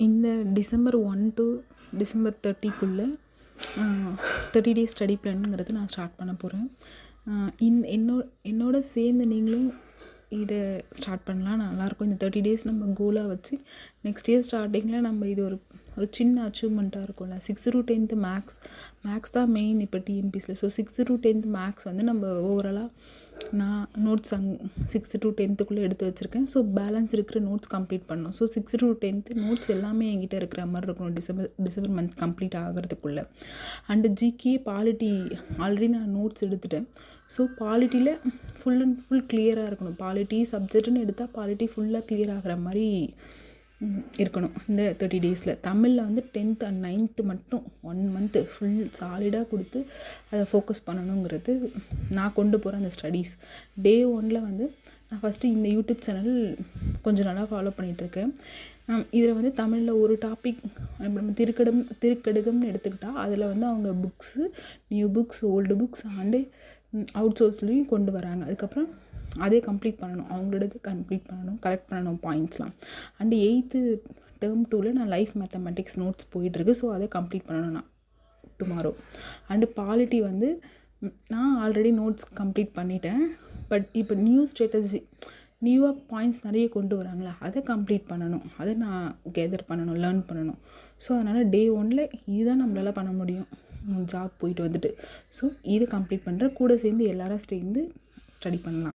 இந்த December 1 to December 30க்குள்ளே 30 days study பிளானுங்கிறது நான் ஸ்டார்ட் பண்ண போகிறேன். என்னோட சேர்ந்து நீங்களும் இதை ஸ்டார்ட் பண்ணலாம், நல்லாயிருக்கும். இந்த 30 டேஸ் நம்ம கோலாக வச்சு நெக்ஸ்ட் இயர் ஸ்டார்டிங்கில் நம்ம இது ஒரு சின்ன அச்சீவ்மெண்ட்டாக இருக்கும்ல. 6th to 10th மேக்ஸ் தான் மெயின் இப்போ டிஎன்பிஎஸ்சியில். So 6th to 10th maths வந்து நம்ம ஓவராலாக நான் நோட்ஸ் 6th to 10th எடுத்து வச்சுருக்கேன். ஸோ பேலன்ஸ் இருக்கிற நோட்ஸ் கம்ப்ளீட் பண்ணணும். So 6th to 10th notes எல்லாமே என்கிட்ட இருக்கிற மாதிரி இருக்கணும் டிசம்பர் மந்த் கம்ப்ளீட் ஆகிறதுக்குள்ளே. அண்டு ஜிகே பாலிட்டி ஆல்ரெடி நான் நோட்ஸ் எடுத்துட்டேன். ஸோ பாலிட்டியில் ஃபுல் அண்ட் ஃபுல் கிளியராக இருக்கணும். பாலிட்டி சப்ஜெக்ட்டுன்னு எடுத்தால் பாலிட்டி ஃபுல்லாக கிளியர் ஆகிற மாதிரி இருக்கணும் இந்த 30 டேஸில். தமிழில் வந்து 10th and 9th மட்டும் 1 month ஃபுல் சாலிடாக கொடுத்து அதை ஃபோக்கஸ் பண்ணணுங்கிறது நான் கொண்டு போகிற அந்த ஸ்டடீஸ். டே 1ல் வந்து நான் ஃபஸ்ட்டு இந்த யூடியூப் சேனல் கொஞ்சம் நல்லா ஃபாலோ பண்ணிகிட்ருக்கேன். இதில் வந்து தமிழில் ஒரு டாபிக் நம்ம திருக்கடுகம்னு எடுத்துக்கிட்டால் அதில் வந்து அவங்க books, new books, old books and out சோர்ஸ்லேயும் கொண்டு வராங்க. அதுக்கப்புறம் அதே கம்ப்ளீட் பண்ணணும், அவங்களோடது கம்ப்ளீட் பண்ணணும், கரெக்ட் பண்ணணும் பாயிண்ட்ஸ்லாம். அண்டு 8th term 2ல் நான் லைஃப் மேத்தமெட்டிக்ஸ் நோட்ஸ் போயிட்டுருக்கு. ஸோ அதை கம்ப்ளீட் பண்ணணும் நான் டுமாரோ. அண்டு பாலிட்டி வந்து நான் ஆல்ரெடி நோட்ஸ் கம்ப்ளீட் பண்ணிட்டேன். பட் இப்போ நியூவாக பாயிண்ட்ஸ் நிறைய கொண்டு வராங்களா, அதை கம்ப்ளீட் பண்ணணும், அதை நான் கேதர் பண்ணணும், லேர்ன் பண்ணணும். ஸோ அதனால் டே 1ல் இதுதான் நம்மளால் பண்ண முடியும் ஜாப் போயிட்டு வந்துட்டு. ஸோ இதை கம்ப்ளீட் பண்ணுற கூட சேர்ந்து எல்லாரும் சேர்ந்து ஸ்டடி பண்ணலாம்.